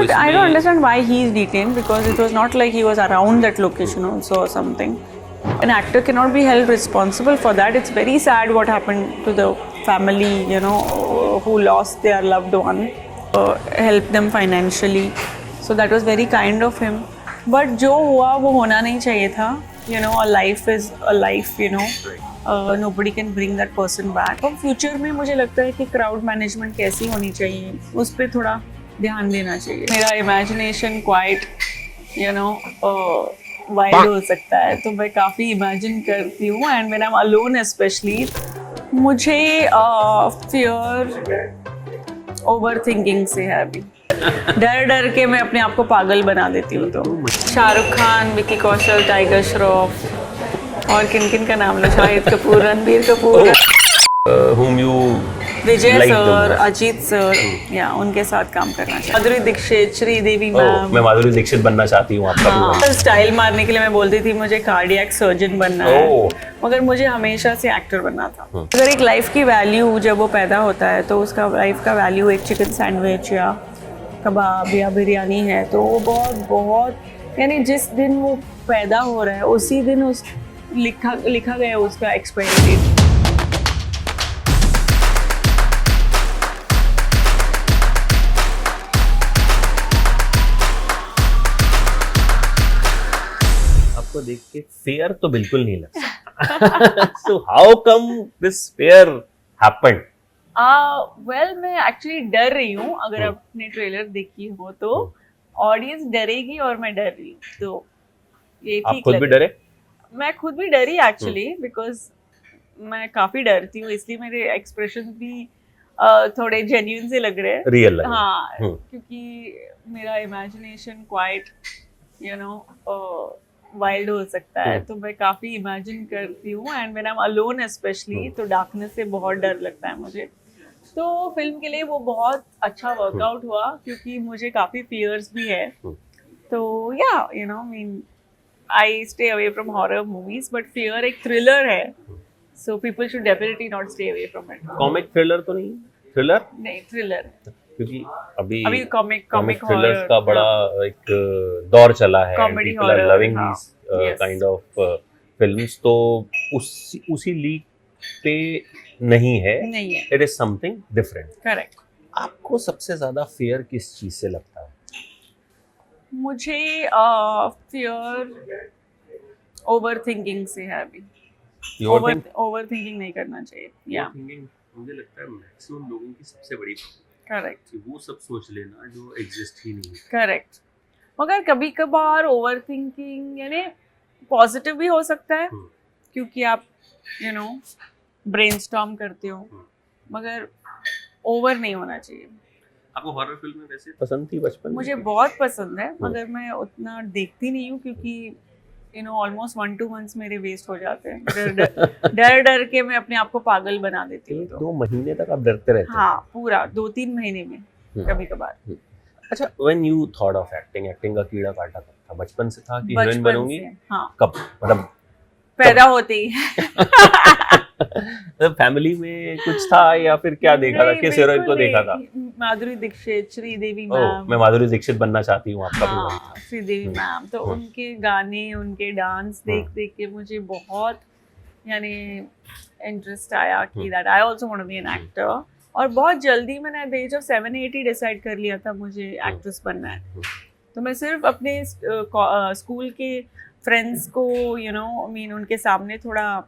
I don't understand why he's detained, because it was not like he was around that location also or something. An actor cannot be held responsible for that. It's very sad what happened to the family, who lost their loved one. Help them financially. So that was very kind of him. But जो हुआ वो होना नहीं चाहिए था. A life is a life, nobody can bring that person back. और future में मुझे लगता है कि क्राउड मैनेजमेंट कैसी होनी चाहिए उस पर थोड़ा ध्यान देना चाहिए. मेरा इमेजिनेशन क्वाइट वाइल्ड हो सकता है, तो मैं काफ़ी इमेजिन करती हूँ. And when I am alone specially, मुझे फियर ओवर थिंकिंग से है अभी. डर डर के मैं अपने आप को पागल बना देती हूँ. तो शाहरुख खान, विकी कौशल, टाइगर श्रॉफ और किन किन का नाम लो, Shahid Kapoor, Ranbir Kapoor, whom you Vijay like the sir, most? Ajit sir, या उनके साथ काम करना चाहिए. माधुरी दीक्षित, श्रीदेवी मैम. मैं माधुरी दीक्षित बनना चाहती हूँ आपका भी. स्टाइल मारने के लिए मैं बोलती थी मुझे कार्डियक सर्जन बनना है, मगर मुझे हमेशा से एक्टर बनना था. अगर एक लाइफ की वैल्यू जब वो पैदा होता है तो उसका लाइफ का वैल्यू एक चिकन सैंडविच या कबाब या बिरयानी है, तो वो बहुत बहुत यानी जिस दिन वो पैदा हो रहा है उसी दिन उस लिखा गया उसका एक्सपायरी डेट. आपको देख के फेयर तो बिल्कुल नहीं लगता. So how come this fear happened? Well मैं एक्चुअली डर रही हूँ. अगर आपने ट्रेलर देखी हो तो ऑडियंस डरेगी और मैं डर रही हूँ, तो ये आप ठीक खुद भी डरे? मैं खुद भी डरी एक्चुअली, बिकॉज मैं काफी डरती हूँ, इसलिए मेरे एक्सप्रेशन भी थोड़े जेन्युइन से लग रहे हैं. रियल लग हाँ, क्योंकि मेरा इमेजिनेशन क्वाइट वाइल्ड हो सकता है, तो मैं काफी इमेजिन करती हूँ. And when I am alone specially, तो डार्कनेस से बहुत डर लगता है मुझे. तो फिल्म के लिए वो बहुत अच्छा वर्कआउट हुआ, क्योंकि मुझे काफी फियर्स भी है. तो या mean I stay away from horror movies, but fear एक थ्रिलर है, so people should definitely not stay away from it. Comic thriller तो नहीं? थ्रिलर नहीं, थ्रिलर. क्योंकि अभी कॉमिक थ्रिलर्स का बड़ा एक दौर चला है. Comedy People are horror, loving हाँ. these Yes. kind of films. तो उसी लीग पे नहीं है. It is something different. Correct. आपको सबसे ज्यादा फेयर किस चीज से लगता है? मुझे फियर ओवर थिंकिंग से है अभी. ओवर थिंकिंग नहीं करना चाहिए. या मुझे लगता है मैक्सिमम लोगों की सबसे बड़ी करेक्ट. कि वो सब सोच लेना जो एग्जिस्ट ही नहीं है. करेक्ट. मगर कभी कभार ओवर थिंकिंग यानी पॉजिटिव भी हो सकता है, क्योंकि आप ब्रेनस्टॉर्म करते हो, मगर ओवर नहीं होना चाहिए. आपको हॉरर फिल्म में वैसे पसंद थी बचपन में? मुझे बहुत पसंद है, मगर मैं उतना देखती नहीं हूँ, क्योंकि ऑलमोस्ट 1-2 मंथ्स मेरे वेस्ट हो जाते हैं. डर डर के मैं अपने आप को पागल बना देती हूँ. 1-2 महीने तक आप डरते रहते हैं? हाँ, पूरा 2-3 महीने में कभी कभार. अच्छा, when you thought of acting का कीड़ा काटा कब था? बचपन से था कि हीरोइन बनूंगी? हाँ, कब? मतलब पैदा होते ही. मतलब फैमिली में कुछ था या फिर क्या देखा था? किस हीरोइन को देखा था? माधुरी दीक्षित, श्रीदेवी मैम. मैं माधुरी दीक्षित बनना चाहती हूँ आपका भी. हाँ, श्रीदेवी मैम. तो उनके गाने, उनके डांस देख देख के मुझे बहुत यानी इंटरेस्ट आया कि that I also want to be an actor. और बहुत जल्दी मैंने एट द एज ऑफ 7-8 ही डिसाइड कर लिया था मुझे एक्ट्रेस बनना है. तो मैं सिर्फ अपने स्कूल के फ्रेंड्स को उनके सामने थोड़ा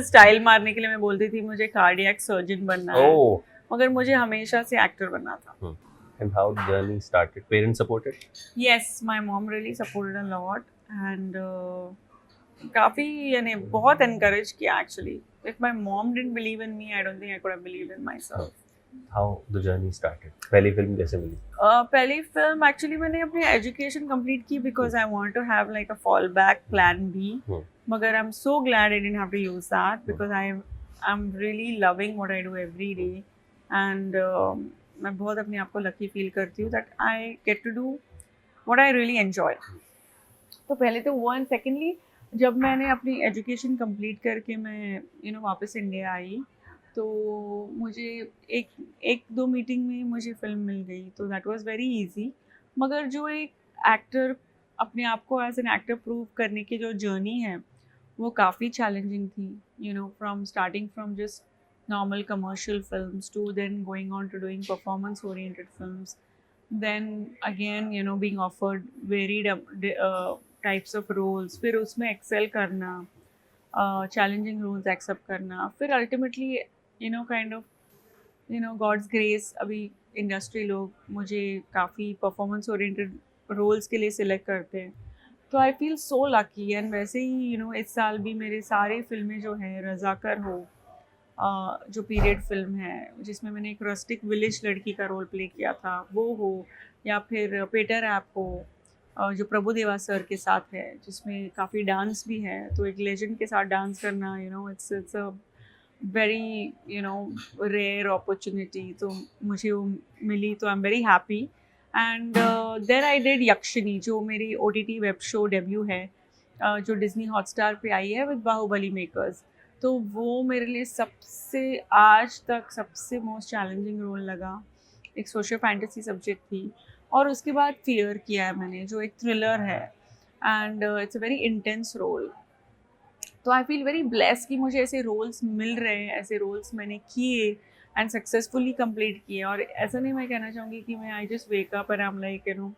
स्टाइल मारने के लिए मैं बोलती थी मुझे कार्डियक सर्जन बनना है, मगर मुझे हमेशा से एक्टर बनना था. And how the journey started? Parents supported? Yes, my mom really supported a lot and काफी यानी बहुत encourage किया actually. If my mom didn't believe in me, I don't think I could have believed in myself. How the journey started? पहली film कैसे मिली? पहली film actually मैंने अपनी एजुकेशन कंप्लीट की because I want to have like a fall back plan B, मगर I am so glad I didn't have to use that because I am really loving what I do every day. And मैं बहुत अपने आप को lucky feel करती हूँ that I get to do what I really enjoy. तो पहले तो वो, एंड सेकेंडली जब मैंने अपनी एजुकेशन कंप्लीट करके मैं वापस इंडिया आई, तो मुझे एक एक दो मीटिंग में मुझे फिल्म मिल गई, तो दैट वाज वेरी इजी। मगर जो एक एक्टर अपने आप को एज एन एक्टर प्रूव करने की जो जर्नी है वो काफ़ी चैलेंजिंग थी, you know, from starting from just normal commercial films to then going on to doing performance oriented films, then again you know being offered varied types of roles, फिर उसमें excel करना, challenging roles accept करना, फिर ultimately you know kind of you know God's grace अभी industry लोग मुझे काफ़ी performance oriented roles के लिए सिलेक्ट करते हैं, तो I feel so lucky. And वैसे ही यू नो इस साल भी मेरे सारे फिल्में जो हैं, रज़ाकर हो जो पीरियड फिल्म है जिसमें मैंने एक रस्टिक विलेज लड़की का रोल प्ले किया था वो हो, या फिर पेटर ऐप हो जो प्रभुदेवा सर के साथ है जिसमें काफ़ी डांस भी है, तो एक लेजेंड के साथ डांस करना you know it's a very you know rare opportunity, तो मुझे वो मिली, तो I am very happy. And then I did Yakshini जो मेरी OTT वेब शो डेब्यू है जो डिज्नी हॉटस्टार पे आई है विद बाहुबली मेकर्स, तो वो मेरे लिए सबसे आज तक सबसे मोस्ट चैलेंजिंग रोल लगा। एक सोशल फैंटेसी सब्जेक्ट थी, और उसके बाद फियर किया है मैंने जो एक थ्रिलर है, and it's a very intense role. तो आई फील वेरी ब्लेस्ड कि मुझे ऐसे रोल्स मिल रहे हैं, ऐसे रोल्स मैंने किए एंड सक्सेसफुली कंप्लीट किए। और ऐसा नहीं मैं कहना चाहूँगी कि मैं I just wake up and I am like you know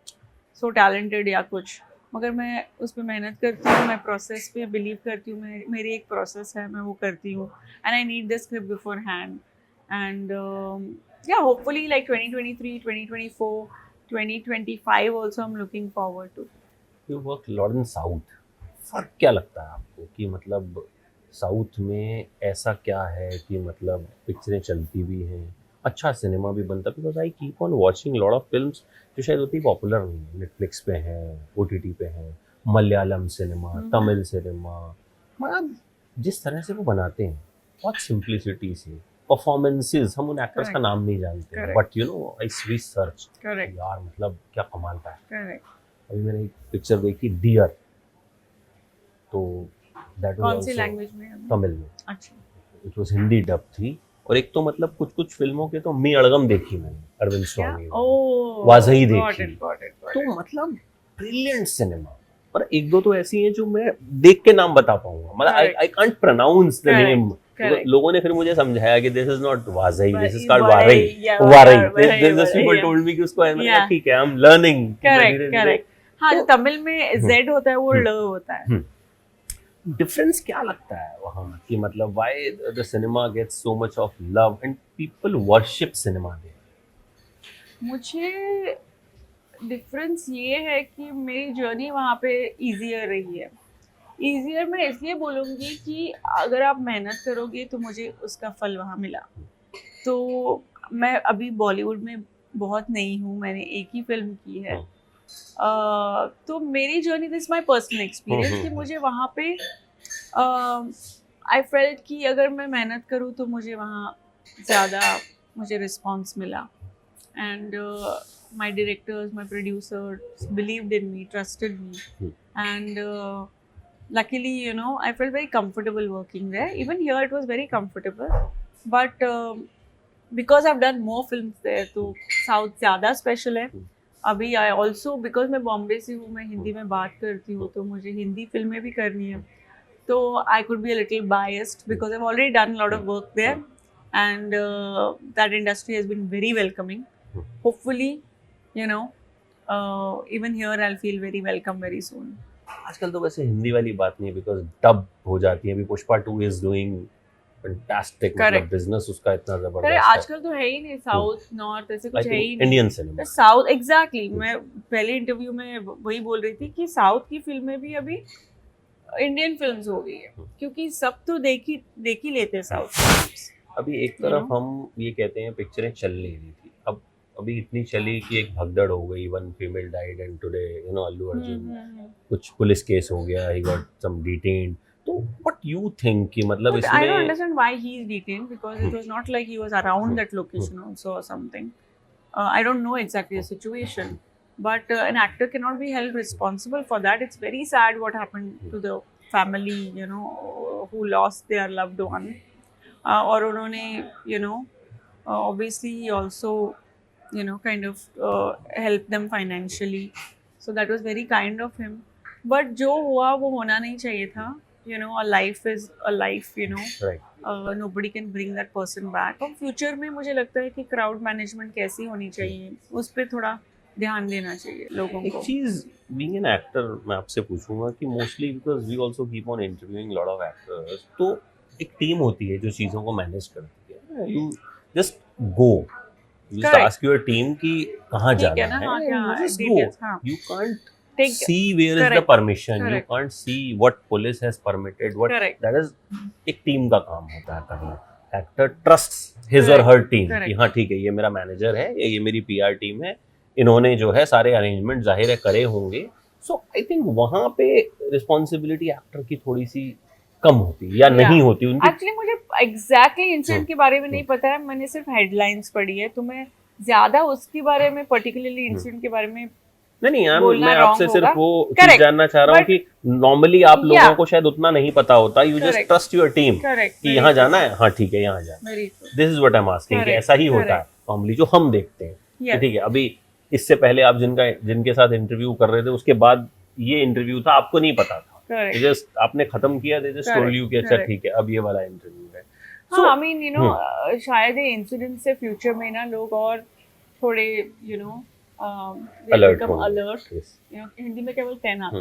so talented या कुछ, मगर मैं उस पर मेहनत करती हूँ, मैं प्रोसेस पे बिलीव करती हूँ, मेरी एक प्रोसेस है, मैं वो करती हूँ, and I need the script beforehand. And yeah hopefully like 2023, 2024, 2025 also I am looking forward to. You work lot in south, फर्क क्या लगता है आपको कि मतलब साउथ में ऐसा क्या है कि मतलब पिक्चरें चलती भी हैं, अच्छा सिनेमा भी बनता है? Because I keep on watching lot of films जो शायद उतनी पॉपुलर नहीं है, नेटफ्लिक्स पे हैं, OTT पे हैं, मलयालम सिनेमा, तमिल सिनेमा, मतलब जिस तरह से वो बनाते हैं बहुत सिंप्लिसिटी से परफॉर्मेंसेस, हम उन एक्टर्स का नाम नहीं जानते, but you know I search यार मतलब क्या कमाल का है। अभी मैंने एक पिक्चर देखी डियर, तो दैट वाज कौन सी लैंग्वेज में? तमिल में। अच्छा, इट वाज हिंदी डब थी। और एक तो मतलब कुछ कुछ फिल्मों के तो मी अड़गम देखी मैंने, अरविंद स्वामी वाजही देखी, तो मतलब ब्रिलियंट सिनेमा। और एक दो तो ऐसी हैं जो मैं देख के नाम बता पाऊंगा, मतलब I can't pronounce the name. लोगों ने फिर मुझे समझाया कि दिस इज नॉट वाजही, दिस इज कॉल्ड वारई, वारई। दिस पीपल टोल्ड मी कि उसको ठीक है, आई एम लर्निंग। करेक्ट। हाँ, जो तमिल में Z होता है वो ल होता है। डिफरेंस क्या लगता है वहाँ कि मतलब why the cinema gets so much of love and people worship cinema there? मुझे डिफरेंस ये है कि मेरी जर्नी वहाँ पे ईजियर रही है। ईजियर मैं इसलिए बोलूँगी कि अगर आप मेहनत करोगे तो मुझे उसका फल वहाँ मिला। तो मैं अभी बॉलीवुड में बहुत नई हूँ, मैंने एक ही फिल्म की है, तो मेरी journey, this my personal experience कि मुझे वहाँ पे आई फेल्ट कि अगर मैं मेहनत करूँ तो मुझे वहाँ ज़्यादा मुझे रिस्पॉन्स मिला। And my directors, my producers believed in me, trusted me, and luckily you know I felt very comfortable working there. Even here it was very comfortable, but because I've done more films there, तो south ज़्यादा special है। अभी I also, because मैं बॉम्बे से हूँ, मैं हिंदी में बात करती हूँ, तो मुझे हिंदी फिल्में भी करनी है, तो I could be a little biased because I have already done lot of work there, and that industry has been very welcoming. Hopefully you know even here I feel very welcome very soon. आजकल तो वैसे हिंदी वाली बात नहीं है, because dub हो जाती है। अभी पुष्पा 2 इज डूइंग फैंटास्टिक, मतलब बिजनेस उसका इतना जबरदस्त है। आजकल तो है ही नहीं साउथ नॉर्थ ऐसे कुछ है ही नहीं। इंडियन सिनेमा साउथ एग्जैक्टली, मैं पहले इंटरव्यू में वही बोल रही थी कि साउथ की फिल्में भी अभी इंडियन फिल्म्स हो गई है, क्योंकि सब तो देख ही लेते हैं साउथ फिल्म्स। अभी एक तरफ हम ये कहते हैं पिक्चरें चल नहीं रही थी, अब अभी इतनी चली कि एक भगदड़ हो गई, one female died and today you know Allu Arjun कुछ पुलिस केस हो गया, ही गॉट सम डिटेन्ड। तो व्हाट यू थिंक कि मतलब इसमें I don't understand why he is detained, because it was not like he was around that location also or something. I don't know exactly the situation, but an actor cannot be held responsible for that. It's very sad what happened to the family, you know, who lost their loved one. और उन्होंने obviously he also kind of helped them financially, so that was very kind of him. But जो हुआ वो होना नहीं चाहिए था. A life is a life. Right. Nobody can bring that person back. और फ्यूचर में मुझे लगता है कि क्राउड मैनेजमेंट कैसी होनी चाहिए उस पर थोड़ा ध्यान देना चाहिए लोगों एक को. चीज बीइंग एन एक्टर मैं आपसे पूछूंगा कि mostly because we also keep on interviewing lot of actors, तो एक टीम होती है जो चीज़ों को मैनेज करती है. You just go, you just Correct. Ask your team कि कहाँ ठीक है जाना ना, है, हाँ, क्या you just details, go. हाँ. You can't Take- see where is the Correct. permission, you Correct. can't see what police has permitted, what Correct. that is एक टीम का काम होता है करना. एक्टर ट्रस्ट हिज और हर टीम कि हाँ ठीक है ये मेरा मैनेजर है, ये मेरी पीआर टीम है, इन्होंने जो है सारे अरेंजमेंट जाहिर है करे होंगे. सो आई थिंक वहाँ पे रिस्पॉन्सिबिलिटी एक्टर की थोड़ी सी कम होती है या नहीं होती उनकी. एक्चुअली मुझे एग्जैक्टली इंसिडेंट के बारे में नहीं पता है, मैंने सिर्फ हेडलाइंस पढ़ी है, तो मैं ज्यादा उसके बारे में पर्टिकुलरली इंसिडेंट के बारे में नहीं बोलना मैं wrong आपसे सिर्फ होगा. वो Correct. चीज जानना चाह रहा हूँ But- कि नॉर्मली आप लोगों Yeah. को शायद उतना नहीं पता होता. You just Correct. Trust your team correct कि यहाँ जाना है, हाँ ठीक है यहाँ जाना. Very true. This is what I am asking कि Correct. ऐसा ही होता है Correct. नॉर्मली जो हम देखते हैं कि Yes. ठीक है अभी इससे पहले आप जिनके साथ इंटरव्यू कर रहे थे उसके बाद ये इंटरव्यू था, आपको नहीं पता था, करेक्ट. जस्ट आपने खत्म किया, दे जस्ट टोल्ड यू कि अच्छा Correct. ठीक है अब ये वाला इंटरव्यू है. हाँ, आई मीन शायद ये इंसिडेंट से फ्यूचर में ना लोग और थोड़े अलर्ट अलर्ट, हिंदी में केवल तैनात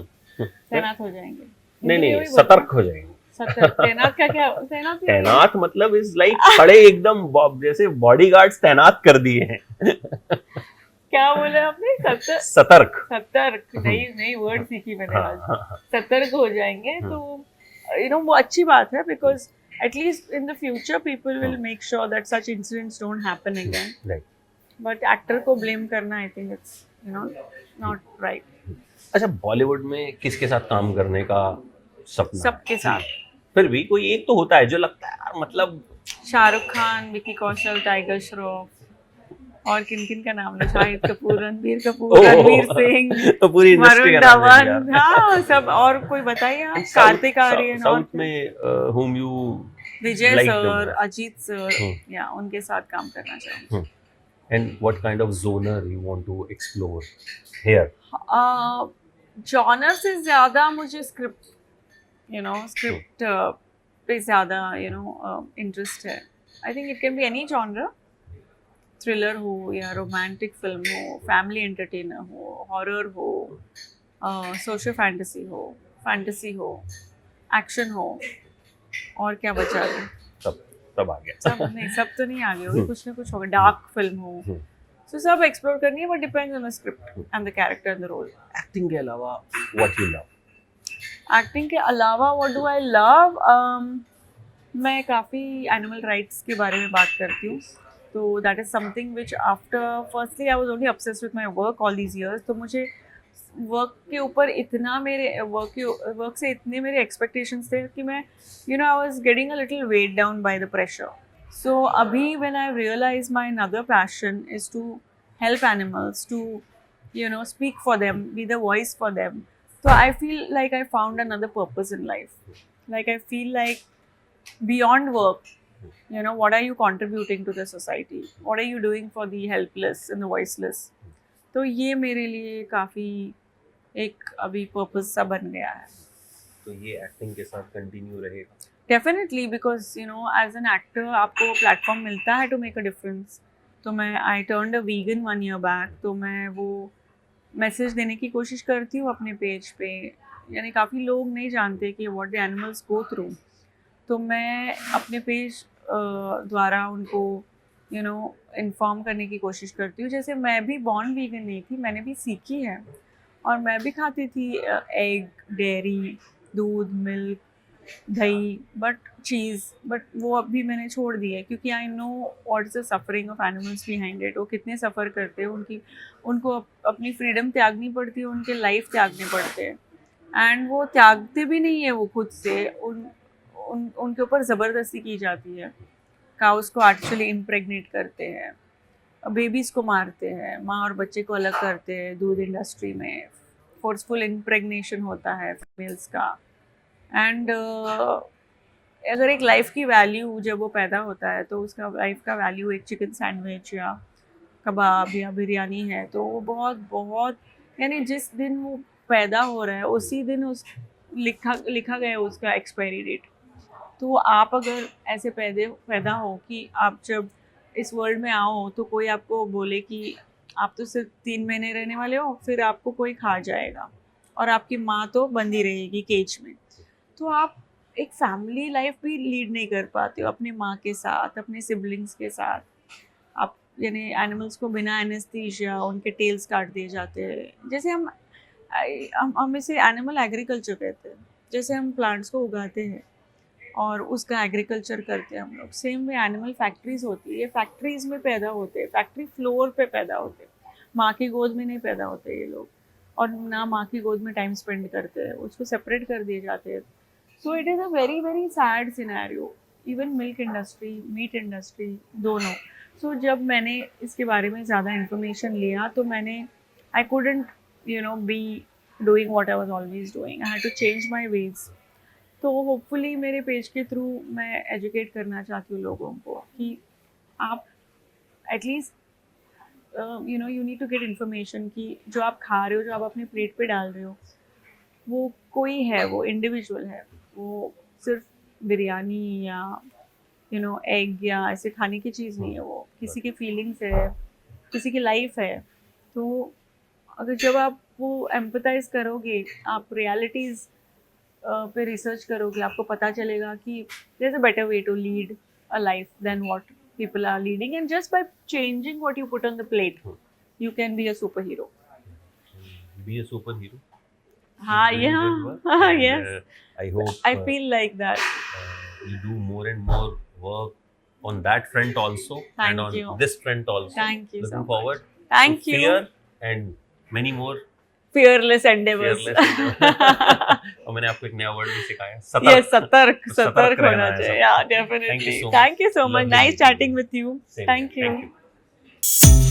हो जाएंगे. नहीं हिंदी में नहीं वही बोलते सतर्क हो जाएंगे. हैं. सतर्क. तैनात का क्या? तैनात ही है. तैनात मतलब इज लाइक खड़े एकदम जैसे बॉडीगार्ड्स तैनात कर दिए हैं. क्या बोले आपने? सतर्क. सतर्क. नई वर्ड सीखी मैंने हाँ, आज. हाँ, हाँ. सतर्क हो जाएंगे तो वो अच्छी बात है, because at least in the future people will make sure that such incidents don't happen again. Right. But actor को blame करना, I think it's not right. अच्छा, बॉलीवुड में किसके साथ काम करने का सपना है? सबके साथ. फिर भी कोई एक तो होता है जो लगता है यार मतलब शाहरुख खान, विकी कौशल, टाइगर श्रॉफ, और किन का नाम है? शाहिद कपूर, रणबीर कपूर, ओह, रणवीर सिंह, तो पूरी इंडस्ट्री वरुण का नाम है धवन, यार. हाँ सब. और कोई बताइए आप? कार्तिक आर्यन, और साउथ में whom you Vijay like the sir, most? Ajit sir, या उनके साथ काम करना चाहूँगी. and what kind of genre you want to explore here? Genre से ज़्यादा मुझे स्क्रिप्ट पे ज़्यादा इंटरेस्ट है. I think it can be any genre. Thriller हो या रोमांटिक फिल्म हो, फैमिली एंटरटेनर हो, हॉरर हो, सोशल फैंटेसी हो, एक्शन हो, और क्या बचा है? सब आ गया. सब तो नहीं आ गया, कुछ ना कुछ होगा. डार्क फिल्म हो, so सब एक्सप्लोर करनी है, but depends on the script and the character and the role. Acting के अलावा what you love? एक्टिंग के अलावा व्हाट डू आई लव? मैं काफ़ी एनिमल राइट्स के बारे में बात करती हूँ. तो that is something which after firstly I was only obsessed with my work all these years. तो मुझे वर्क के ऊपर इतना मेरे वर्क से इतने मेरे एक्सपेक्टेशंस थे कि मैं I was getting a little weighed down by the pressure. So अभी when I realize my another passion is to help animals, to speak for them, be the voice for them. So I feel like I found another purpose in life. Like I feel like beyond work, what are you contributing to the society? What are you doing for the helpless and the voiceless? तो ये मेरे लिए काफ़ी एक अभी purpose सा बन गया है. तो ये एक्टिंग के साथ कंटिन्यू रहेगा? Definitely, because as an actor आपको प्लेटफॉर्म मिलता है टू मेक अ डिफरेंस. तो मैं I turned a vegan 1 year back. तो मैं वो मैसेज देने की कोशिश करती हूँ अपने पेज पे. यानी काफ़ी लोग नहीं जानते कि what the animals go through. तो मैं अपने पेज द्वारा उनको इन्फॉर्म करने की कोशिश करती हूँ. जैसे मैं भी बॉर्न वीगन नहीं थी, मैंने भी सीखी है, और मैं भी खाती थी एग, डेयरी, दूध, मिल्क, दही, बट चीज़, बट वो अभी मैंने छोड़ दी है, क्योंकि I know what is the suffering of animals behind it. वो कितने सफ़र करते हैं, उनको अपनी फ्रीडम त्यागनी पड़ती है, उनके लाइफ त्यागने पड़ते हैं. एंड वो त्यागते भी नहीं है वो खुद से, उनके ऊपर ज़बरदस्ती की जाती है. काउस को एक्चुअली इम्प्रेगनेट करते हैं, बेबीज़ को मारते हैं, माँ और बच्चे को अलग करते हैं. दूध इंडस्ट्री में फोर्सफुल इम्प्रेगनेशन होता है फीमेल्स का. एंड अगर एक लाइफ की वैल्यू जब वो पैदा होता है तो उसका लाइफ का वैल्यू एक चिकन सैंडविच या कबाब या बिरयानी है, तो वो बहुत बहुत, यानी जिस दिन वो पैदा हो रहा है उसी दिन उस लिखा लिखा गया है उसका एक्सपायरी डेट। तो आप अगर ऐसे पैदा हो कि आप जब इस वर्ल्ड में आओ तो कोई आपको बोले कि आप तो सिर्फ 3 महीने रहने वाले हो, फिर आपको कोई खा जाएगा और आपकी माँ तो बंदी रहेगी केज में, तो आप एक फैमिली लाइफ भी लीड नहीं कर पाते हो अपनी माँ के साथ, अपने सिबलिंग्स के साथ। आप यानी एनिमल्स को बिना एनेस्थीसिया उनके टेल्स काट दिए जाते हैं, जैसे हम इसे एनिमल एग्रीकल्चर कहते हैं। जैसे हम प्लांट्स को उगाते हैं और उसका एग्रीकल्चर करते हैं हम लोग, सेम वे एनिमल फैक्ट्रीज होती है, ये फैक्ट्रीज में पैदा होते हैं, फैक्ट्री फ्लोर पे पैदा होते हैं, माँ की गोद में नहीं पैदा होते ये लोग, और ना माँ की गोद में टाइम स्पेंड करते हैं, उसको सेपरेट कर दिए जाते हैं। So it is a very very sad scenario, even milk industry, meat industry, दोनों। सो जब मैंने इसके बारे में ज़्यादा इन्फॉर्मेशन लिया तो मैंने आई couldn't be doing what I was always doing. I had to change my ways. तो होपफुली मेरे पेज के थ्रू मैं एजुकेट करना चाहती हूँ लोगों को कि आप at least you need to get information कि जो आप खा रहे हो, जो आप अपनी प्लेट पे डाल रहे हो, वो कोई है, वो इंडिविजुअल है, वो सिर्फ बिरयानी या एग या ऐसे खाने की चीज़ नहीं है, वो किसी की फीलिंग्स है, किसी की लाइफ है। तो अगर जब आप वो एम्पथाइज करोगे, आप रियलिटीज़ पे रिसर्च करोगे, आपको पता चलेगा कि there is a better way to lead a life than what people are leading, and just by changing what you put on the plate you can be a superhero. Be a superhero. हाँ, Doing yeah. good work, and, Yes, I hope I feel like that. you do more and more work on that front also, Thank and on you. this front also. Thank you so Looking much. forward Thank to you. fear and many more Fearless endeavors. fearless endeavors. और मैंने आपको एक नया word भी सिखाया, सतर्क। Yes, सतर्क सतर्क रहना होना है चाहिए। सबको। Yeah, definitely. Thank you so much. Thank you so much. Lovely Nice meeting chatting you. with you. Same here. Thank you. Thank you.